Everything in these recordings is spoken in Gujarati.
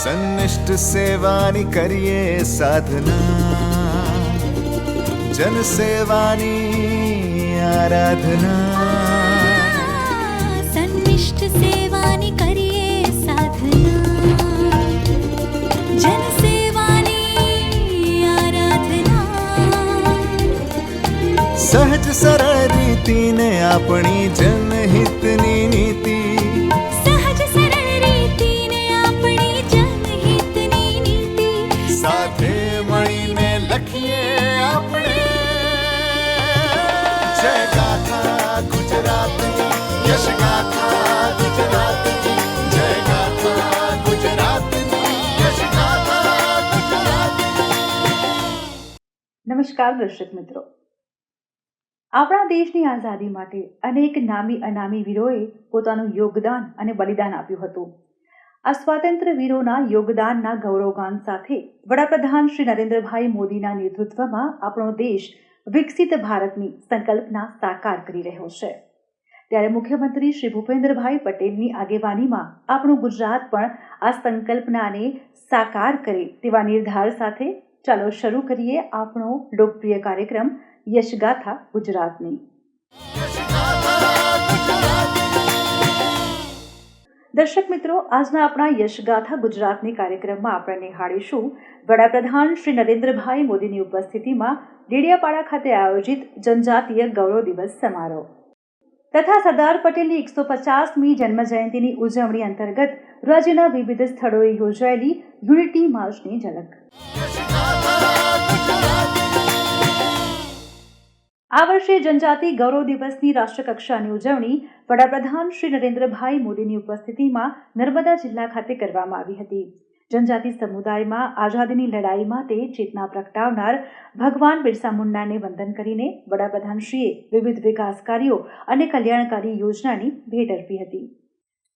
સન્નિષ્ઠ સેવાની કરીએ સાધના, જનસેવાની આરાધના. સન્નિષ્ઠ સેવાની કરીએ સાધના, જનસેવાની આરાધના. સહજ સરળ રીતિને આપણી જનહિતની નીતિ, સાથે મળીને લખીએ આપણે જય ગાથા ગુજરાતની, યશ ગાથા ગુજરાતની, જય ગાથા ગુજરાતની, યશ ગાથા ગુજરાતની. નમસ્કાર દર્શક મિત્રો, આપણા દેશની આઝાદી માટે અનેક નામી અનામી વીરોએ પોતાનું યોગદાન અને બલિદાન આપ્યું હતું. આ સ્વાતંત્ર્ય વીરોના યોગદાનના ગૌરવગાન સાથે વડાપ્રધાન શ્રી નરેન્દ્રભાઈ મોદીના નેતૃત્વમાં આપણો દેશ વિકસિત ભારતની સંકલ્પના સાકાર કરી રહ્યો છે. ત્યારે મુખ્યમંત્રી શ્રી ભૂપેન્દ્રભાઈ પટેલની આગેવાનીમાં આપણું ગુજરાત પણ આ સંકલ્પનાને સાકાર કરે તેવા નિર્ધાર સાથે ચાલો શરૂ કરીએ આપણો લોકપ્રિય કાર્યક્રમ યશગાથા ગુજરાતની. દર્શક મિત્રો, આજના આપણા યશગાથા ગુજરાતની કાર્યક્રમમાં આપણે નિહાળીશું વડાપ્રધાન શ્રી નરેન્દ્રભાઈ મોદીની ઉપસ્થિતિમાં ડેડિયાપાડા ખાતે આયોજિત જનજાતીય ગૌરવ દિવસ સમારોહ તથા સરદાર પટેલની 150મી જન્મજયંતિની ઉજવણી અંતર્ગત રાજ્યના વિવિધ સ્થળોએ યોજાયેલી યુનિટી માર્ચની ઝલક. આ વર્ષે જનજાતિ ગૌરવ દિવસની રાષ્ટ્રકક્ષાની ઉજવણી વડાપ્રધાન શ્રી નરેન્દ્રભાઈ મોદીની ઉપસ્થિતિમાં નર્મદા જિલ્લા ખાતે કરવામાં આવી હતી. જનજાતિ સમુદાયમાં આઝાદીની લડાઈ માટે ચેતના પ્રગટાવનાર ભગવાન બિરસા મુંડાને વંદન કરીને વડાપ્રધાનશ્રીએ વિવિધ વિકાસ કાર્યો અને કલ્યાણકારી યોજનાની ભેટ અર્પી હતી.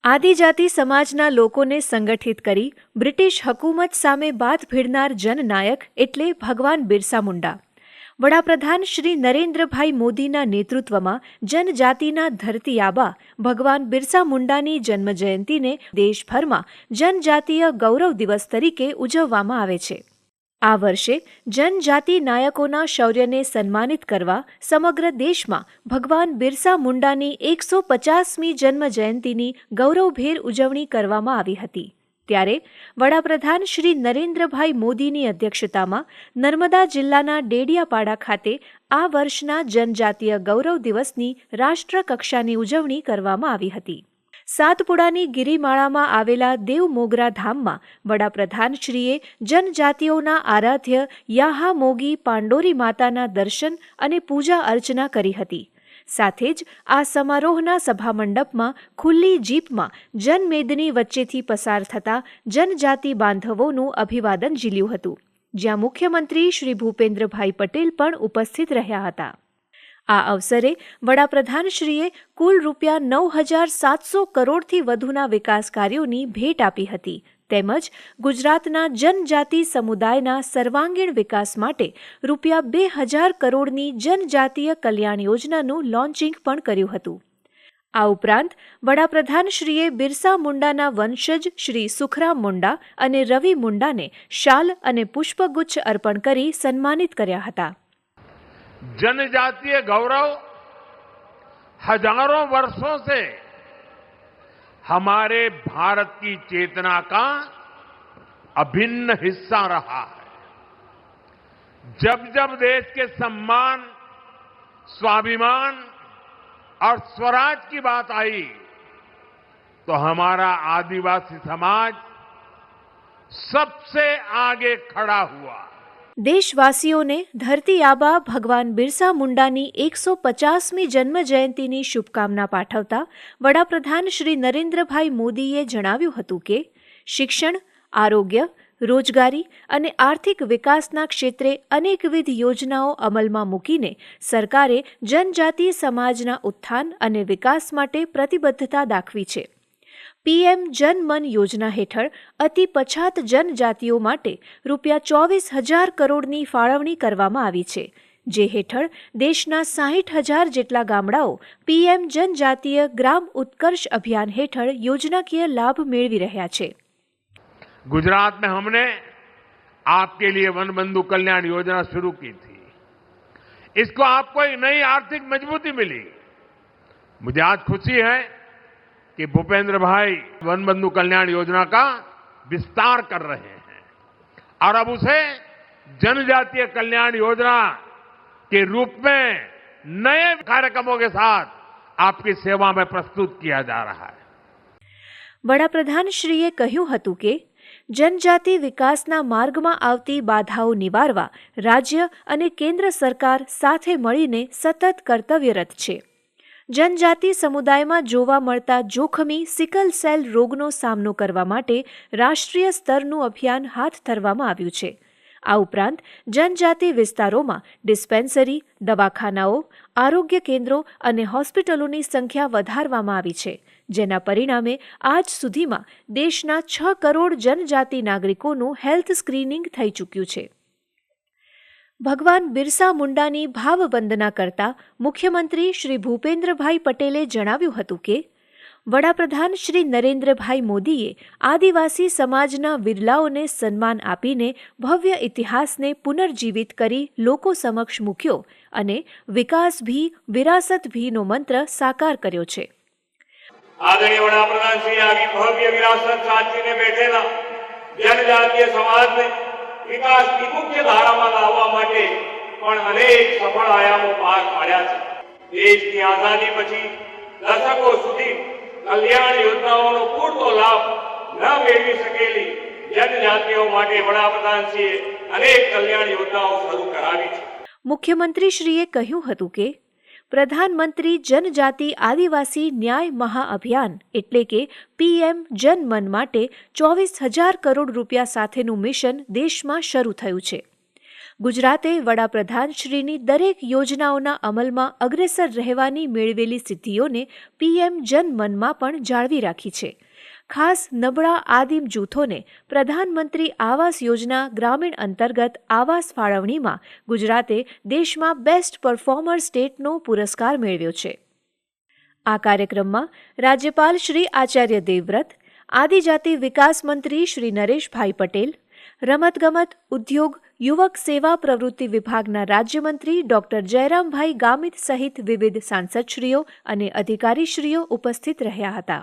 આદિજાતિ સમાજના લોકોને સંગઠિત કરી બ્રિટિશ હકુમત સામે બાથ ભીડનાર જનનાયક એટલે ભગવાન બિરસા મુંડા. વડાપ્રધાન શ્રી નરેન્દ્રભાઈ મોદીના નેતૃત્વમાં જનજાતિના ધરતી આબા ભગવાન બિરસા મુંડાની જન્મજયંતિને દેશભરમાં જનજાતીય ગૌરવ દિવસ તરીકે ઉજવવામાં આવે છે. આ વર્ષે જનજાતિ નાયકોના શૌર્યને સન્માનિત કરવા સમગ્ર દેશમાં ભગવાન બિરસા મુંડાની 150મી જન્મજયંતિની ગૌરવભેર ઉજવણી કરવામાં આવી હતી. ત્યારે વડાપ્રધાન શ્રી નરેન્દ્રભાઈ મોદીની અધ્યક્ષતામાં નર્મદા જિલ્લાના ડેડિયાપાડા ખાતે આ વર્ષના જનજાતીય ગૌરવ દિવસની રાષ્ટ્રકક્ષાની ઉજવણી કરવામાં આવી હતી. સાતપુડાની ગિરિમાળામાં આવેલા દેવમોગરા ધામમાં વડાપ્રધાનશ્રીએ જનજાતિઓના આરાધ્ય યાહામોગી પાંડોરી માતાના દર્શન અને પૂજા અર્ચના કરી હતી. સાથે જ આ સમારોહના સભામંડપમાં ખુલ્લી જીપમાં જનમેદની વચ્ચેથી પસાર થતા જનજાતિ બાંધવોનું અભિવાદન ઝીલ્યું હતું, જ્યાં મુખ્યમંત્રી શ્રી ભૂપેન્દ્રભાઈ પટેલ પણ ઉપસ્થિત રહ્યા હતા. આ અવસરે વડાપ્રધાનશ્રીએ કુલ રૂપિયા 9,700 કરોડથી વધુના વિકાસ કાર્યોની ભેટ આપી હતી. તેમજ ગુજરાતના જનજાતિ સમુદાયના સર્વાંગીણ વિકાસ માટે રૂપિયા 2,000 કરોડની જનજાતીય કલ્યાણ યોજનાનું લોન્ચિંગ પણ કર્યું હતું. આ ઉપરાંત વડાપ્રધાનશ્રીએ બિરસા મુંડાના વંશજ શ્રી સુખરામ મુંડા અને રવિ મુંડાને શાલ અને પુષ્પગુચ્છ અર્પણ કરી સન્માનિત કર્યા હતા. जनजातीय गौरव हजारों वर्षों से हमारे भारत की चेतना का अभिन्न हिस्सा रहा है. जब जब देश के सम्मान, स्वाभिमान और स्वराज की बात आई तो हमारा आदिवासी समाज सबसे आगे खड़ा हुआ. દેશવાસીઓને ધરતી આબા ભગવાન બિરસા મુંડાની 150મી જન્મજયંતિની શુભકામના પાઠવતા વડાપ્રધાન શ્રી નરેન્દ્રભાઈ મોદીએ જણાવ્યું હતું કે શિક્ષણ, આરોગ્ય, રોજગારી અને આર્થિક વિકાસના ક્ષેત્રે અનેકવિધ યોજનાઓ અમલમાં મૂકીને સરકારે જનજાતિ સમાજના ઉત્થાન અને વિકાસ માટે પ્રતિબદ્ધતા દાખવી છે. પીએમ જન મન યોજના હેઠળ અતિ પછાત જનજાતિઓ માટે રૂપિયા 24,000 કરોડની ફાળવણી કરવામાં આવી છે, જે હેઠળ દેશના 60,000 જેટલા ગામડાઓ પીએમ જનજાતીય ગ્રામ ઉત્કર્ષ અભિયાન હેઠળ યોજનાકીય લાભ મેળવી રહ્યા છે. गुजरात में हमने आपके लिए वन बंधु कल्याण योजना शुरू की थी। इसको आपको एक नई आर्थिक मजबूती मिली। मुझे आज खुशी है कि भूपेंद्र भाई वन बंधु कल्याण योजना का विस्तार कर रहे हैं और अब उसे जनजातीय कल्याण योजना के रूप में नए कार्यक्रमों के साथ आपकी सेवा में प्रस्तुत किया जा रहा है। વડાપ્રધાનશ્રીએ કહ્યું હતું કે જનજાતિ વિકાસના માર્ગમાં આવતી બાધાઓ નિવારવા રાજ્ય અને કેન્દ્ર સરકાર સાથે મળીને સતત કર્તવ્યરત છે। જનજાતિ સમુદાયમાં જોવા મળતા જોખમી સિકલ સેલ રોગનો સામનો કરવા માટે રાષ્ટ્રીય સ્તરનું અભિયાન હાથ ધરવામાં આવ્યું છે। આ ઉપરાંત જનજાતિ વિસ્તારોમાં ડિસ્પેન્સરી, દવાખાનાઓ, આરોગ્ય કેન્દ્રો અને હોસ્પિટલોની સંખ્યા વધારવામાં આવી છે, જેના પરિણામે આજ સુધીમાં દેશના 6 કરોડ જનજાતિ નાગરિકોનું હેલ્થ સ્ક્રીનિંગ થઈ ચૂક્યું છે। ભગવાન બિરસા મુંડાની ભાવવંદના કરતા મુખ્યમંત્રી શ્રી ભૂપેન્દ્રભાઈ પટેલે જણાવ્યું હતું કે વડાપ્રધાન શ્રી નરેન્દ્રભાઈ મોદીએ આદિવાસી સમાજના વિરલાઓને સન્માન આપીને ભવ્ય ઇતિહાસને પુનર્જીવિત કરી લોકો સમક્ષ મૂક્યો અને વિકાસ ભી વિરાસત ભીનો મંત્ર સાકાર કર્યો છે। आदरणीय वडाप्रधान श्री आवी भव्य विरासत साचीने बैठेला जनजातीय समाजने विकास की मुख्य धारा में लाववा माटे पण अनेक सफल आयामों पार पाड्या छे। देश की आजादी पछी दशकों सुधी कल्याण योजनाओं पूरतो लाभ न मेळवी सकेली जनजातिओ माटे वडाप्रधानश्रीए अनेक कल्याण योजनाओं शरू करावी छे। મુખ્યમંત્રીશ્રીએ કહ્યું હતું કે પ્રધાનમંત્રી જનજાતિ આદિવાસી ન્યાય મહાઅભિયાન એટલે કે પીએમ જનમન માટે 24,000 કરોડ રૂપિયા સાથેનું મિશન દેશમાં શરૂ થયું છે। ગુજરાતે વડાપ્રધાનશ્રીની દરેક યોજનાઓના અમલમાં અગ્રેસર રહેવાની મેળવેલી સિદ્ધિઓને પીએમ જનમનમાં પણ જાળવી રાખી છે। ખાસ નબળા આદિમ જૂથોને પ્રધાનમંત્રી આવાસ યોજના ગ્રામીણ અંતર્ગત આવાસ ફાળવણીમાં ગુજરાતે દેશમાં બેસ્ટ પરફોર્મર સ્ટેટનો પુરસ્કાર મેળવ્યો છે। આ કાર્યક્રમમાં રાજ્યપાલ શ્રી આચાર્ય દેવવ્રત, આદિજાતિ વિકાસ મંત્રી શ્રી નરેશભાઈ પટેલ, રમતગમત, ઉદ્યોગ, યુવક સેવા પ્રવૃત્તિ વિભાગના રાજ્યમંત્રી ડોક્ટર જયરામભાઈ ગામિત સહિત વિવિધ સાંસદશ્રીઓ અને અધિકારીશ્રીઓ ઉપસ્થિત રહ્યા હતા।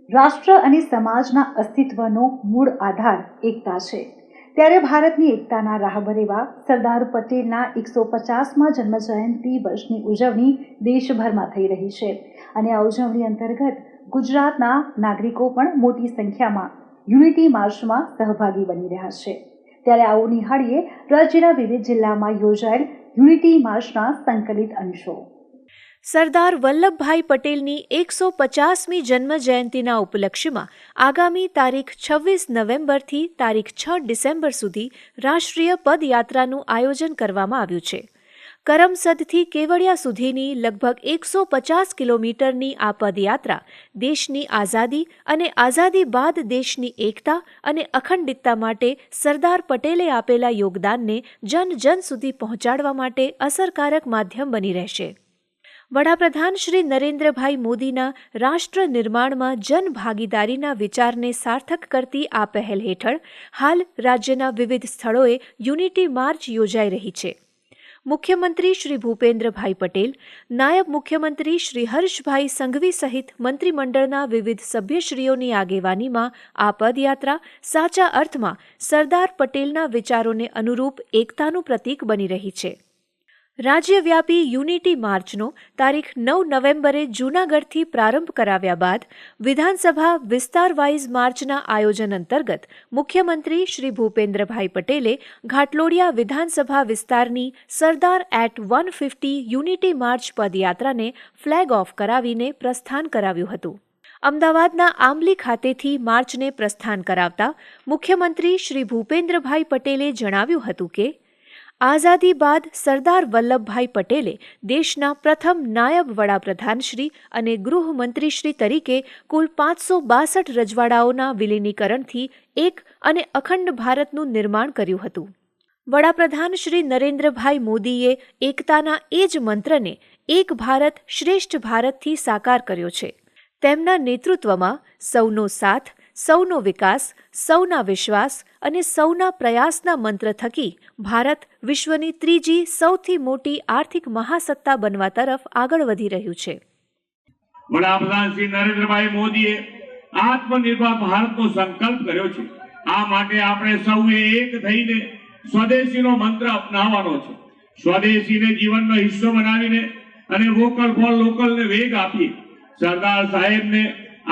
રાષ્ટ્ર અને સમાજના અસ્તિત્વનો મૂળ આધાર એકતા છે, ત્યારે ભારતની એકતાના રાહબર એવા સરદાર પટેલના 150મા જન્મજયંતિ વર્ષની ઉજવણી દેશભરમાં થઈ રહી છે અને આ ઉજવણી અંતર્ગત ગુજરાતના નાગરિકો પણ મોટી સંખ્યામાં યુનિટી માર્ચમાં સહભાગી બની રહ્યા છે। ત્યારે આવો નિહાળીએ રાજ્યના વિવિધ જિલ્લામાં યોજાયેલ યુનિટી માર્ચના સંકલિત અંશો। સરદાર વલ્લભભાઈ પટેલની 150મી જન્મજયંતિના ઉપલક્ષ્યમાં આગામી તારીખ 26 નવેમ્બરથી તારીખ 6 ડિસેમ્બર સુધી રાષ્ટ્રીય પદયાત્રાનું આયોજન કરવામાં આવ્યું છે। કરમસદથી કેવડિયા સુધીની લગભગ 150 કિલોમીટરની આ પદયાત્રા દેશની આઝાદી અને આઝાદી બાદ દેશની એકતા અને અખંડિતતા માટે સરદાર પટેલે આપેલા યોગદાનને જન જન સુધી પહોંચાડવા માટે અસરકારક માધ્યમ બની રહેશે। વડાપ્રધાન શ્રી નરેન્દ્રભાઈ મોદીના રાષ્ટ્ર નિર્માણમાં જનભાગીદારીના વિચારને સાર્થક કરતી આ પહેલ હેઠળ હાલ રાજ્યના વિવિધ સ્થળોએ યુનિટી માર્ચ યોજાઈ રહી છે। મુખ્યમંત્રી શ્રી ભૂપેન્દ્રભાઈ પટેલ, નાયબ મુખ્યમંત્રી શ્રી હર્ષભાઈ સંઘવી સહિત મંત્રીમંડળના વિવિધ સભ્યશ્રીઓની આગેવાનીમાં આ પદયાત્રા સાચા અર્થમાં સરદાર પટેલના વિચારોને અનુરૂપ એકતાનું પ્રતીક બની રહી છે। રાજ્યવ્યાપી યુનિટી માર્ચનો તારીખ 9 નવેમ્બરે જૂનાગઢથી પ્રારંભ કરાવ્યા બાદ વિધાનસભા વિસ્તાર વાઇઝ માર્ચના આયોજન અંતર્ગત મુખ્યમંત્રી શ્રી ભૂપેન્દ્રભાઈ પટેલે ઘાટલોડિયા વિધાનસભા વિસ્તારની સરદાર એટ 150 યુનિટી માર્ચ પદયાત્રાને ફ્લેગ ઓફ કરાવીને પ્રસ્થાન કરાવ્યું હતું। અમદાવાદના આંબલી ખાતેથી માર્ચને પ્રસ્થાન કરાવતા મુખ્યમંત્રી શ્રી ભૂપેન્દ્રભાઈ પટેલે જણાવ્યું હતું કે આઝાદી બાદ સરદાર વલ્લભભાઈ પટેલે દેશના પ્રથમ નાયબ વડાપ્રધાનશ્રી અને ગૃહમંત્રીશ્રી તરીકે કુલ 562 રજવાડાઓના વિલીનીકરણથી એક અને અખંડ ભારતનું નિર્માણ કર્યું હતું। વડાપ્રધાન શ્રી નરેન્દ્રભાઈ મોદીએ એકતાના એ જ મંત્રને એક ભારત શ્રેષ્ઠ ભારતથી સાકાર કર્યો છે. તેમના નેતૃત્વમાં સૌનો સાથ, સૌનો વિકાસ, સૌના વિશ્વાસ અને સૌના પ્રયાસના મંત્ર થકી ભારત વિશ્વની ત્રીજી સૌથી મોટી આર્થિક મહાસત્તા બનવા તરફ આગળ વધી રહ્યું છે. વડાપ્રધાન શ્રી નરેન્દ્રભાઈ મોદીએ આત્મનિર્ભર ભારતનો સંકલ્પ કર્યો છે. આ માટે આપણે સૌએ એક થઈને સ્વદેશીનો મંત્ર અપનાવવાનો છે. સ્વદેશીને જીવનનો હિસ્સો બનાવીને અને વોકલ ફોર લોકલને વેગ આપીએ. સરદાર સાહેબને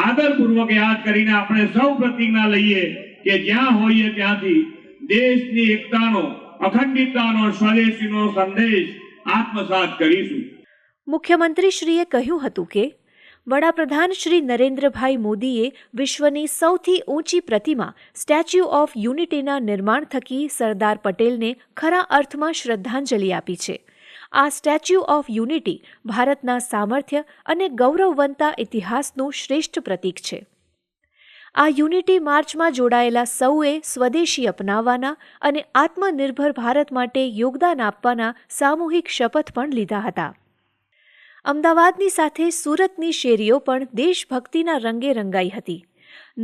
આદરપૂર્વક યાદ કરીને આપણે સૌ પ્રતિજ્ઞા લઈએ કે જ્યાં હોઈએ ત્યાંથી દેશની એકતાનો, અખંડિતતાનો, સ્વદેશીનો સંદેશ આત્મસાત કરીશું. મુખ્યમંત્રીશ્રીએ કહ્યું હતું કે વડાપ્રધાન શ્રી નરેન્દ્રભાઈ મોદીએ વિશ્વની સૌથી ઊંચી પ્રતિમા સ્ટેચ્યુ ઓફ યુનિટીના નિર્માણ થકી સરદાર પટેલને ખરા અર્થમાં શ્રદ્ધાંજલિ આપી છે. આ સ્ટેચ્યુ ઓફ યુનિટી ભારતના સામર્થ્ય અને ગૌરવવંતા ઇતિહાસનું શ્રેષ્ઠ પ્રતીક છે. આ યુનિટી માર્ચમાં જોડાયેલા સૌએ સ્વદેશી અપનાવવાના અને આત્મનિર્ભર ભારત માટે યોગદાન આપવાના સામૂહિક શપથ પણ લીધા હતા. અમદાવાદની સાથે સુરતની શેરીઓ પણ દેશભક્તિના રંગે રંગાઈ હતી.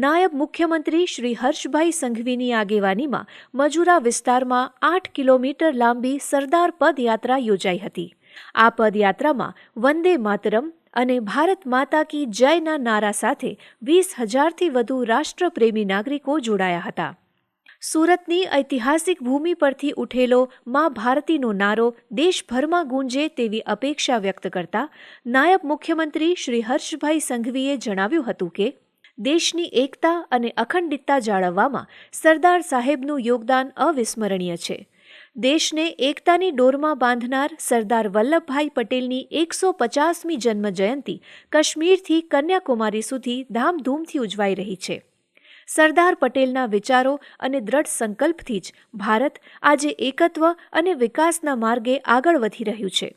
નાયબ મુખ્યમંત્રી શ્રી હર્ષભાઈ સંઘવીની આગેવાનીમાં મજુરા વિસ્તારમાં 8 કિલોમીટર લાંબી સરદાર પદયાત્રા યોજાઈ હતી. આ પદયાત્રામાં વંદે માતરમ અને ભારત માતા કી જયના નારા સાથે 20,000થી વધુ રાષ્ટ્રપ્રેમી નાગરિકો જોડાયા હતા. સુરતની ઐતિહાસિક ભૂમિ પરથી ઉઠેલો મા ભારતીનો નારો દેશભરમાં ગુંજે તેવી અપેક્ષા વ્યક્ત કરતા નાયબ મુખ્યમંત્રી શ્રી હર્ષભાઈ સંઘવીએ જણાવ્યું હતું કે દેશની એકતા અને અખંડિતતા જાળવવામાં સરદાર સાહેબનું યોગદાન અવિસ્મરણીય છે. દેશને એકતાની ડોરમાં બાંધનાર સરદાર વલ્લભભાઈ પટેલની 150મી જન્મ જયંતિ કાશ્મીરથી કન્યાકુમારી સુધી ધામધૂમથી ઉજવાઈ રહી છે. સરદાર પટેલના વિચારો અને દ્રઢ સંકલ્પથી જ ભારત આજે એકત્વ અને વિકાસના માર્ગે આગળ વધી રહ્યું છે.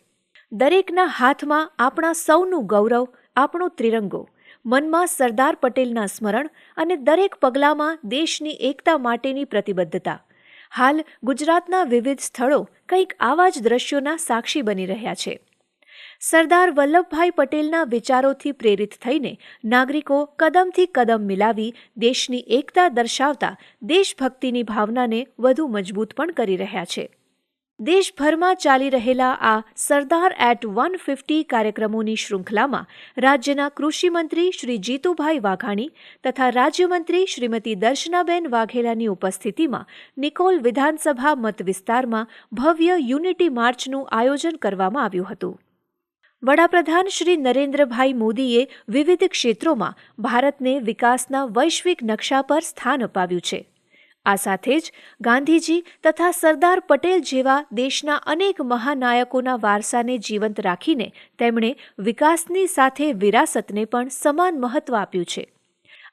દરેકના હાથમાં આપણા સૌનું ગૌરવ, આપણો ત્રિરંગો, મનમાં સરદાર પટેલના સ્મરણ અને દરેક પગલામાં દેશની એકતા માટેની પ્રતિબદ્ધતા. હાલ ગુજરાતના વિવિધ સ્થળો કંઈક આવા જ દ્રશ્યોના સાક્ષી બની રહ્યા છે. સરદાર વલ્લભભાઈ પટેલના વિચારોથી પ્રેરિત થઈને નાગરિકો કદમથી કદમ મિલાવી દેશની એકતા દર્શાવતા દેશભક્તિની ભાવનાને વધુ મજબૂત પણ કરી રહ્યા છે. દેશભરમાં ચાલી રહેલા આ સરદાર એટ 150 કાર્યક્રમોની શૃંખલામાં રાજ્યના કૃષિમંત્રી શ્રી જીતુભાઈ વાઘાણી તથા રાજ્યમંત્રી શ્રીમતી દર્શનાબેન વાઘેલાની ઉપસ્થિતિમાં નિકોલ વિધાનસભા મત વિસ્તારમાં ભવ્ય યુનિટી માર્ચનું આયોજન કરવામાં આવ્યું હતું. વડાપ્રધાન શ્રી નરેન્દ્રભાઈ મોદીએ વિવિધ ક્ષેત્રોમાં ભારતને વિકાસના વૈશ્વિક નકશા પર સ્થાન અપાવ્યું છે. આ સાથે જ ગાંધીજી તથા સરદાર પટેલ જેવા દેશના અનેક મહાનાયકોના વારસાને જીવંત રાખીને તેમણે વિકાસની સાથે વિરાસતને પણ સમાન મહત્વ આપ્યું છે.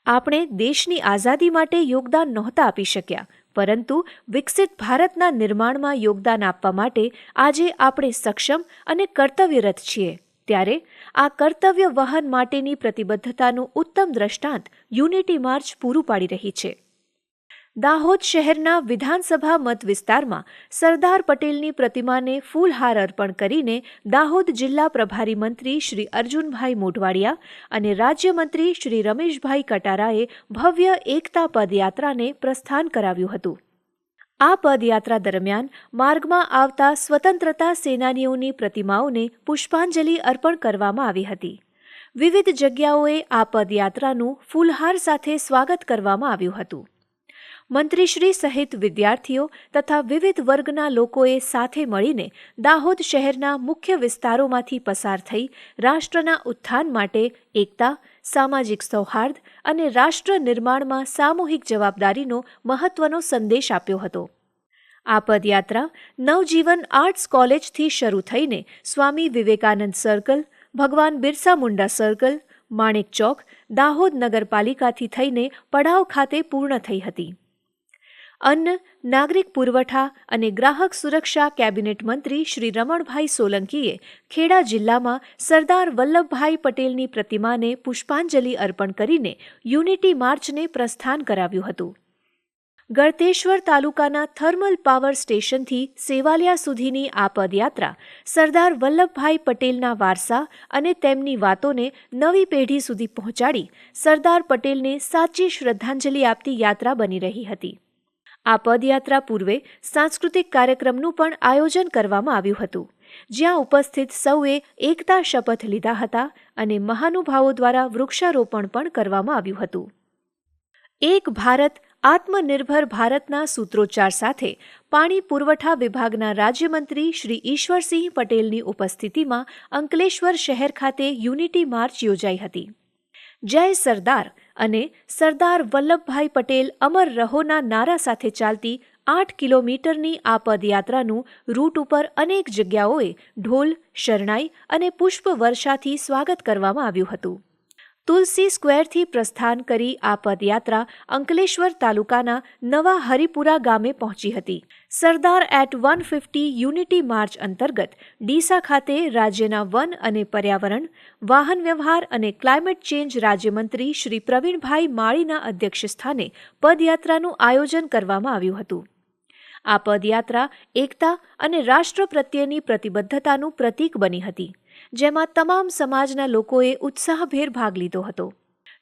આપણે દેશની આઝાદી માટે યોગદાન નહોતા આપી શક્યા, પરંતુ વિકસિત ભારતના નિર્માણમાં યોગદાન આપવા માટે આજે આપણે સક્ષમ અને કર્તવ્યરત છીએ. ત્યારે આ કર્તવ્ય વહન માટેની પ્રતિબદ્ધતાનું ઉત્તમ દ્રષ્ટાંત યુનિટી માર્ચ પૂરું પાડી રહી છે. દાહોદ શહેરના વિધાનસભા મત વિસ્તારમાં સરદાર પટેલની પ્રતિમાને ફૂલહાર અર્પણ કરીને દાહોદ જિલ્લા પ્રભારી મંત્રી શ્રી અર્જુનભાઈ મોઢવાડિયા અને રાજ્યમંત્રી શ્રી રમેશભાઈ કટારાએ ભવ્ય એકતા પદયાત્રાને પ્રસ્થાન કરાવ્યું હતું. આ પદયાત્રા દરમિયાન માર્ગમાં આવતા સ્વતંત્રતા સેનાનીઓની પ્રતિમાઓને પુષ્પાંજલિ અર્પણ કરવામાં આવી હતી. વિવિધ જગ્યાઓએ આ પદયાત્રાનું ફૂલહાર સાથે સ્વાગત કરવામાં આવ્યું હતું. મંત્રીશ્રી સહિત વિદ્યાર્થીઓ તથા વિવિધ વર્ગના લોકોએ સાથે મળીને દાહોદ શહેરના મુખ્ય વિસ્તારોમાંથી પસાર થઈ રાષ્ટ્રના ઉત્થાન માટે એકતા, સામાજિક સૌહાર્દ અને રાષ્ટ્ર નિર્માણમાં સામૂહિક જવાબદારીનો મહત્વનો સંદેશ આપ્યો હતો. આ પદયાત્રા નવજીવન આર્ટ્સ કોલેજથી શરૂ થઈને સ્વામી વિવેકાનંદ સર્કલ, ભગવાન બિરસા મુંડા સર્કલ, માણેક ચોક, દાહોદ નગરપાલિકાથી થઈને પડાવ ખાતે પૂર્ણ થઈ હતી. અન્ન, નાગરિક પુરવઠા અને ગ્રાહક સુરક્ષા કેબિનેટ મંત્રી શ્રી રમણભાઈ સોલંકીએ ખેડા જિલ્લામાં સરદાર વલ્લભભાઈ પટેલની પ્રતિમાને પુષ્પાંજલિ અર્પણ કરીને યુનિટી માર્ચને પ્રસ્થાન કરાવ્યું હતું. ગળતેશ્વર તાલુકાના થર્મલ પાવર સ્ટેશનથી સેવાલિયા સુધીની આ પદયાત્રા સરદાર વલ્લભભાઈ પટેલના વારસા અને તેમની વાતોને નવી પેઢી સુધી પહોંચાડી સરદાર પટેલને સાચી શ્રદ્ધાંજલિ આપતી યાત્રા બની રહી હતી. આ પદયાત્રા પૂર્વે સાંસ્કૃતિક કાર્યક્રમનું પણ આયોજન કરવામાં આવ્યું હતું, જ્યાં ઉપસ્થિત સૌએ એકતા શપથ લીધા હતા અને મહાનુભાવો દ્વારા વૃક્ષારોપણ પણ કરવામાં આવ્યું હતું. એક ભારત આત્મનિર્ભર ભારતના સૂત્રોચ્ચાર સાથે પાણી પુરવઠા વિભાગના રાજ્યમંત્રી શ્રી ઈશ્વરસિંહ પટેલની ઉપસ્થિતિમાં અંકલેશ્વર શહેર ખાતે યુનિટી માર્ચ યોજાઈ હતી. જય સરદાર અને સરદાર વલ્લભભાઈ પટેલ અમર રહોના નારા સાથે ચાલતી 8 કિલોમીટરની આ પદયાત્રાનું રૂટ ઉપર અનેક જગ્યાઓએ ઢોલ, શરણાઈ અને પુષ્પ વર્ષાથી સ્વાગત કરવામાં આવ્યું હતું. તુલસી સ્ક્વેરથી પ્રસ્થાન કરી આ પદયાત્રા અંકલેશ્વર તાલુકાના નવા હરિપુરા ગામે પહોંચી હતી. સરદાર એટ 150 યુનિટી માર્ચ અંતર્ગત ડીસા ખાતે રાજ્યના વન અને પર્યાવરણ, વાહન વ્યવહાર અને ક્લાઇમેટ ચેન્જ રાજ્યમંત્રી શ્રી પ્રવીણભાઈ માળીના અધ્યક્ષસ્થાને પદયાત્રાનું આયોજન કરવામાં આવ્યું હતું. આ પદયાત્રા એકતા અને રાષ્ટ્ર પ્રત્યેની પ્રતિબદ્ધતાનું પ્રતીક બની હતી, જેમાં તમામ સમાજના લોકોએ ઉત્સાહભેર ભાગ લીધો હતો.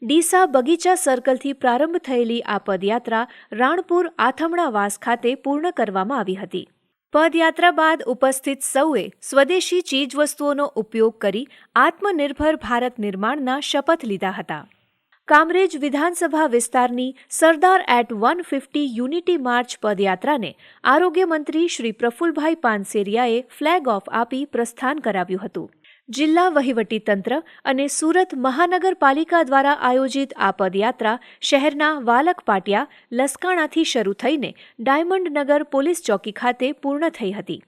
ડીસા બગીચા સર્કલથી પ્રારંભ થયેલી આ પદયાત્રા રાણપુર આથમણાવાસ ખાતે પૂર્ણ કરવામાં આવી હતી. પદયાત્રા બાદ ઉપસ્થિત સૌએ સ્વદેશી ચીજવસ્તુઓનો ઉપયોગ કરી આત્મનિર્ભર ભારત નિર્માણના શપથ લીધા હતા. કામરેજ વિધાનસભા વિસ્તારની સરદાર એટ 150 યુનિટી માર્ચ પદયાત્રાને આરોગ્ય મંત્રી શ્રી પ્રફુલભાઈ પાનસેરિયાએ ફ્લેગ ઓફ આપી પ્રસ્થાન કરાવ્યું હતું. જિલ્લા વહીવટીતંત્ર અને સુરત મહાનગરપાલિકા દ્વારા આયોજિત આ પદયાત્રા શહેરના વાલક પાટિયા, લસકાણાથી શરૂ થઈને ડાયમંડનગર પોલીસ ચોકી ખાતે પૂર્ણ થઈ હતી.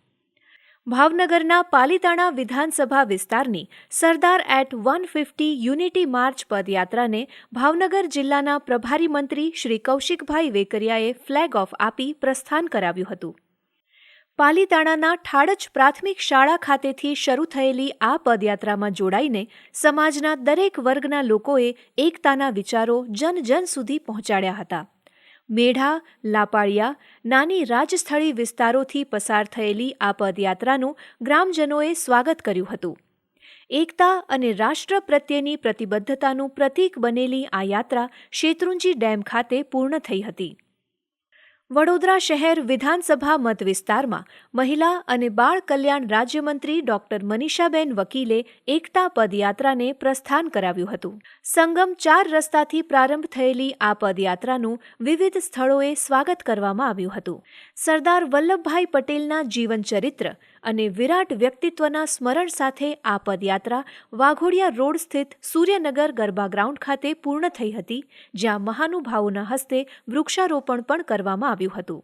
ભાવનગરના પાલીતાણા વિધાનસભા વિસ્તારની સરદાર એટ 150 યુનિટી માર્ચ પદયાત્રાને ભાવનગર જિલ્લાના પ્રભારી મંત્રી શ્રી કૌશિકભાઈ વેકરિયાએ ફ્લેગ ઓફ આપી પ્રસ્થાન કરાવ્યું હતું. પાલીતાણાના ઠાડજ પ્રાથમિક શાળા ખાતેથી શરૂ થયેલી આ પદયાત્રામાં જોડાઈને સમાજના દરેક વર્ગના લોકોએ એકતાના વિચારો જન જન સુધી પહોંચાડ્યા હતા. મેઢા, લાપાળિયા, નાની રાજસ્થળી વિસ્તારોથી પસાર થયેલી આ પદયાત્રાનું ગ્રામજનોએ સ્વાગત કર્યું હતું. એકતા અને રાષ્ટ્ર પ્રત્યેની પ્રતિબદ્ધતાનું પ્રતીક બનેલી આ યાત્રા શેત્રુંજી ડેમ ખાતે પૂર્ણ થઈ હતી. વડોદરા શહેર વિધાનસભા મત વિસ્તારમાં મહિલા અને બાળ કલ્યાણ રાજ્યમંત્રી ડોક્ટર મનીષાબેન વકીલે એકતા પદયાત્રાને પ્રસ્થાન કરાવ્યું હતું. સંગમ 4 રસ્તાથી પ્રારંભ થયેલી આ પદયાત્રાનું વિવિધ સ્થળોએ સ્વાગત કરવામાં આવ્યું હતું. સરદાર વલ્લભભાઈ પટેલના જીવનચરિત્ર અને વિરાટ વ્યક્તિત્વના સ્મરણ સાથે આ પદયાત્રા વાઘોડિયા રોડ સ્થિત સૂર્યનગર ગરબા ગ્રાઉન્ડ ખાતે પૂર્ણ થઈ હતી, જ્યાં મહાનુભાવોના હસ્તે વૃક્ષારોપણ પણ કરવામાં આવ્યું હતું.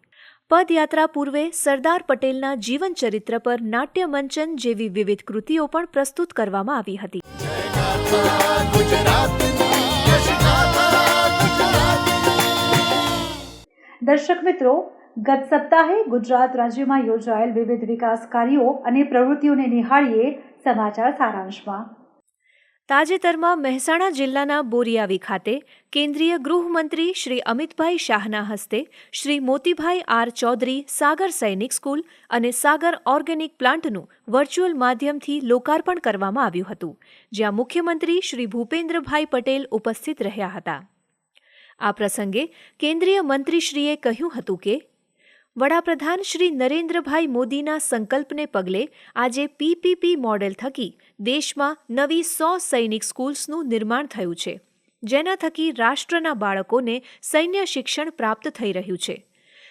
પદયાત્રા પૂર્વે સરદાર પટેલના જીવનચરિત્ર પર નાટ્ય મંચન જેવી વિવિધ કૃતિઓ પણ પ્રસ્તુત કરવામાં આવી હતી. દર્શક મિત્રો, ગત સપ્તાહે ગુજરાત રાજ્યમાં યોજાયેલ વિવિધ વિકાસ કાર્યો અને પ્રવૃત્તિઓને નિહાળીએ સમાચાર સારાંશમાં. તાજેતરમાં મહેસાણા જિલ્લાના બોરિયાવી ખાતે કેન્દ્રીય ગૃહમંત્રી શ્રી અમિતભાઈ શાહના હસ્તે શ્રી મોતીભાઈ આર ચૌધરી સાગર સૈનિક સ્કૂલ અને સાગર ઓર્ગેનિક પ્લાન્ટનું વર્ચ્યુઅલ માધ્યમથી લોકાર્પણ કરવામાં આવ્યું હતું, જ્યાં મુખ્યમંત્રી શ્રી ભૂપેન્દ્રભાઈ પટેલ ઉપસ્થિત રહ્યા હતા. આ પ્રસંગે કેન્દ્રીય મંત્રીશ્રીએ કહ્યું હતું કે વડાપ્રધાન શ્રી નરેન્દ્રભાઈ મોદીના સંકલ્પને પગલે આજે પીપીપી મોડેલ થકી દેશમાં નવી 100 સૈનિક સ્કૂલ્સનું નિર્માણ થયું છે, જેના થકી રાષ્ટ્રના બાળકોને સૈન્ય શિક્ષણ પ્રાપ્ત થઈ રહ્યું છે.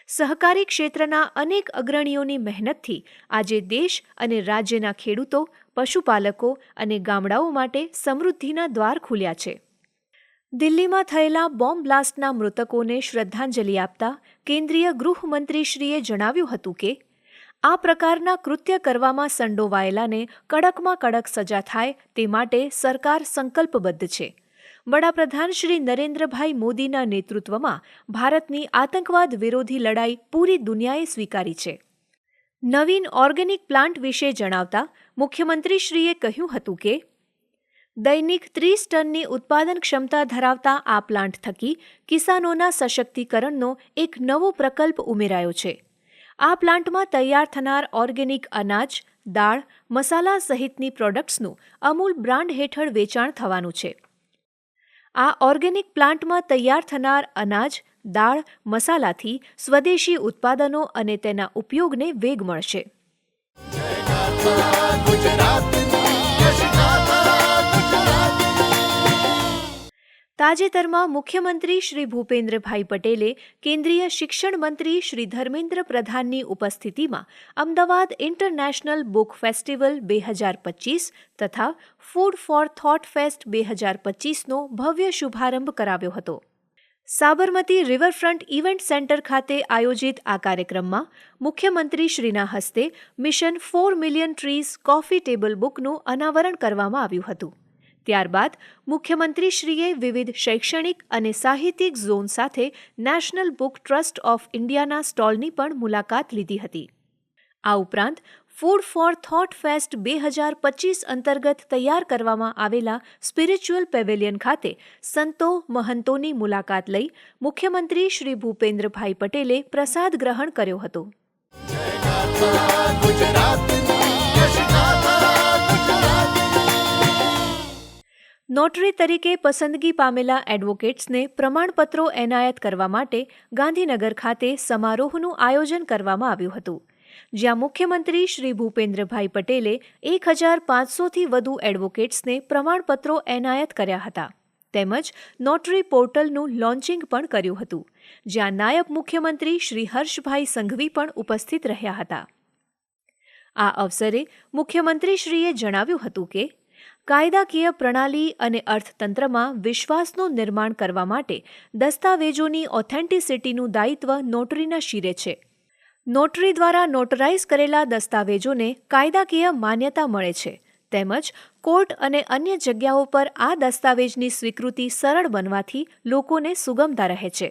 સહકારી ક્ષેત્રના અનેક અગ્રણીઓની મહેનતથી આજે દેશ અને રાજ્યના ખેડૂતો, પશુપાલકો અને ગામડાઓ માટે સમૃદ્ધિના દ્વાર ખુલ્યા છે. દિલ્હીમાં થયેલા બોમ્બ બ્લાસ્ટના મૃતકોને શ્રદ્ધાંજલિ આપતા કેન્દ્રીય ગૃહમંત્રીશ્રીએ જણાવ્યું હતું કે આ પ્રકારના કૃત્ય કરવામાં સંડોવાયેલાને કડકમાં કડક સજા થાય તે માટે સરકાર સંકલ્પબદ્ધ છે. વડાપ્રધાન શ્રી નરેન્દ્રભાઈ મોદીના નેતૃત્વમાં ભારતની આતંકવાદ વિરોધી લડાઈ પૂરી દુનિયાએ સ્વીકારી છે. નવીન ઓર્ગેનિક પ્લાન્ટ વિશે જણાવતા મુખ્યમંત્રીશ્રીએ કહ્યું હતું કે દૈનિક 30 ટનની ઉત્પાદન ક્ષમતા ધરાવતા આ પ્લાન્ટ થકી કિસાનોના સશક્તિકરણનો એક નવો પ્રકલ્પ ઉમેરાયો છે. આ પ્લાન્ટમાં તૈયાર થનાર ઓર્ગેનિક અનાજ, દાળ, મસાલા સહિતની પ્રોડક્ટ્સનું અમૂલ બ્રાન્ડ હેઠળ વેચાણ થવાનું છે. આ ઓર્ગેનિક પ્લાન્ટમાં તૈયાર થનાર અનાજ, દાળ, મસાલાથી સ્વદેશી ઉત્પાદનો અને તેના ઉપયોગને વેગ મળશે. તાજેતરમાં મુખ્યમંત્રી શ્રી ભૂપેન્દ્રભાઈ પટેલે કેન્દ્રીય શિક્ષણ મંત્રી શ્રી ધર્મેન્દ્ર પ્રધાનની ઉપસ્થિતિમાં અમદાવાદ ઇન્ટરનેશનલ બુક ફેસ્ટિવલ 2025 તથા ફૂડ ફોર થોટ ફેસ્ટ 2025નો ભવ્ય શુભારંભ કરાવ્યો હતો. સાબરમતી રિવરફ્રન્ટ ઇવેન્ટ સેન્ટર ખાતે આયોજિત આ કાર્યક્રમમાં મુખ્યમંત્રીશ્રીના હસ્તે mission 4 million trees coffee table બુકનું અનાવરણ કરવામાં આવ્યું હતું. ત્યારબાદ મુખ્યમંત્રીશ્રીએ વિવિધ શૈક્ષણિક અને સાહિત્યિક ઝોન સાથે નેશનલ બુક ટ્રસ્ટ ઓફ ઇન્ડિયાના સ્ટોલની પણ મુલાકાત લીધી હતી. આ ઉપરાંત ફૂડ ફોર થોટ ફેસ્ટ 2025 અંતર્ગત તૈયાર કરવામાં આવેલા સ્પિરિચ્યુઅલ પેવેલિયન ખાતે સંતો મહંતોની મુલાકાત લઈ મુખ્યમંત્રી શ્રી ભૂપેન્દ્રભાઈ પટેલે પ્રસાદ ગ્રહણ કર્યો હતો. નોટરી તરીકે પસંદગી પામેલા એડવોકેટ્સને પ્રમાણપત્રો એનાયત કરવા માટે ગાંધીનગર ખાતે સમારોહનું આયોજન કરવામાં આવ્યું હતું, જ્યાં મુખ્યમંત્રી શ્રી ભૂપેન્દ્રભાઈ પટેલે 1500થી વધુ એડવોકેટ્સને પ્રમાણપત્રો એનાયત કર્યા હતા. તેમજ નોટરી પોર્ટલનું લોન્ચિંગ પણ કર્યું હતું, જ્યાં નાયબ મુખ્યમંત્રી શ્રી હર્ષભાઈ સંઘવી પણ ઉપસ્થિત રહ્યા હતા. આ અવસરે મુખ્યમંત્રીશ્રીએ જણાવ્યું હતું કે કાયદાકીય પ્રણાલી અને અર્થતંત્રમાં વિશ્વાસનું નિર્માણ કરવા માટે દસ્તાવેજોની ઓથેન્ટિસિટીનું દાયિત્વ નોટરીના શિરે છે. નોટરી દ્વારા નોટરાઇઝ કરેલા દસ્તાવેજોને કાયદાકીય માન્યતા મળે છે. તેમજ કોર્ટ અને અન્ય જગ્યાઓ પર આ દસ્તાવેજની સ્વીકૃતિ સરળ બનવાથી લોકોને સુગમતા રહે છે.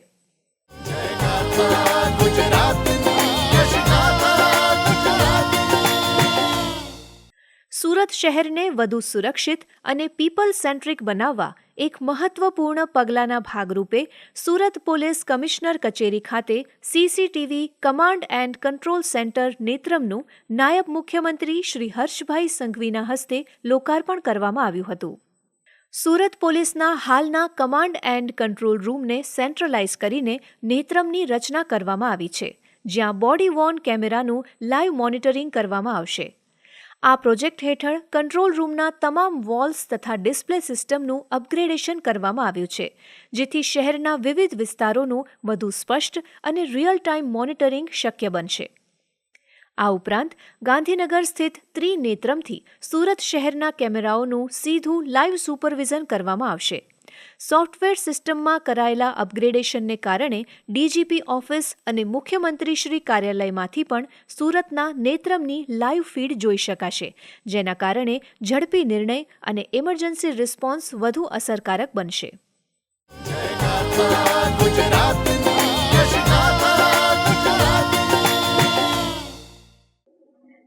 સુરત શહેરને વધુ સુરક્ષિત અને પીપલ સેન્ટ્રિક બનાવવા એક મહત્વપૂર્ણ પગલાંના ભાગરૂપે સુરત પોલીસ કમિશનર કચેરી ખાતે CCTV command and control centre નેત્રમનું નાયબ મુખ્યમંત્રી શ્રી હર્ષભાઈ સંઘવીના હસ્તે લોકાર્પણ કરવામાં આવ્યું હતું. સુરત પોલીસના હાલના કમાન્ડ એન્ડ કંટ્રોલ રૂમને સેન્ટ્રલાઇઝ કરીને નેત્રમની રચના કરવામાં આવી છે, જ્યાં બોડી વોર્ન કેમેરાનું લાઇવ મોનિટરિંગ કરવામાં આવશે. આ પ્રોજેક્ટ હેઠળ કંટ્રોલ રૂમના તમામ વોલ્સ તથા ડિસ્પ્લે સિસ્ટમનું અપગ્રેડેશન કરવામાં આવ્યું છે, જેથી શહેરના વિવિધ વિસ્તારોનું વધુ સ્પષ્ટ અને રિયલ ટાઈમ મોનિટરિંગ શક્ય બનશે. આ ઉપરાંત ગાંધીનગર સ્થિત ત્રિનેત્રમથી સુરત શહેરના કેમેરાઓનું સીધું લાઇવ સુપરવિઝન કરવામાં આવશે. સોફ્ટવેર સિસ્ટમમાં કરાયેલા અપગ્રેડેશનને કારણે ડીજીપી ઓફિસ અને મુખ્યમંત્રીશ્રી કાર્યાલયમાંથી પણ સુરતના નેત્રમની લાઇવ ફીડ જોઈ શકાશે, જેના કારણે ઝડપી નિર્ણય અને ઇમરજન્સી રિસ્પોન્સ વધુ અસરકારક બનશે.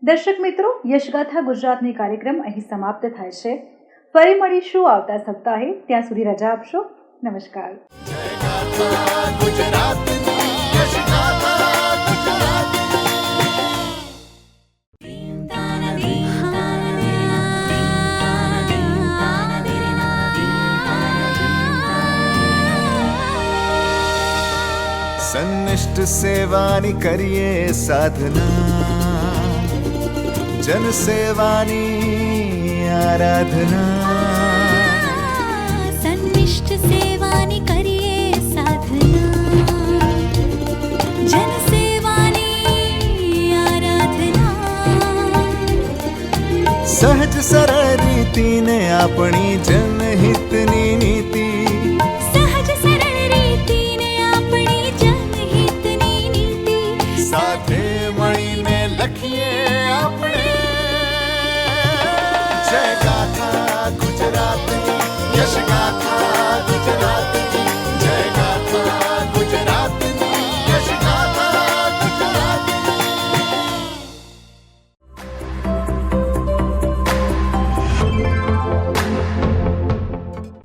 દર્શક મિત્રો, યશગાથા ગુજરાતની કાર્યક્રમ અહીં સમાપ્ત થાય છે. ફરી મળીશું આવતા સપ્તાહે. ત્યાં સુધી રજા આપશો. નમસ્કાર. સન્નિષ્ઠ સેવાની કરીએ સાધના, જન સેવાની આરાધના. સન્નિષ્ઠ સેવાની કરીએ સાધના, જન સેવાની આરાધના. સહજ સરળ રીતિને આપણી જનહિતની નીતિ, સહજ સરળ રીતિને આપણી જનહિતની નીતિ. સાથે મળીને લખીએ આપણે જય ગાથા ગુજરાતની, યશ ગાથા.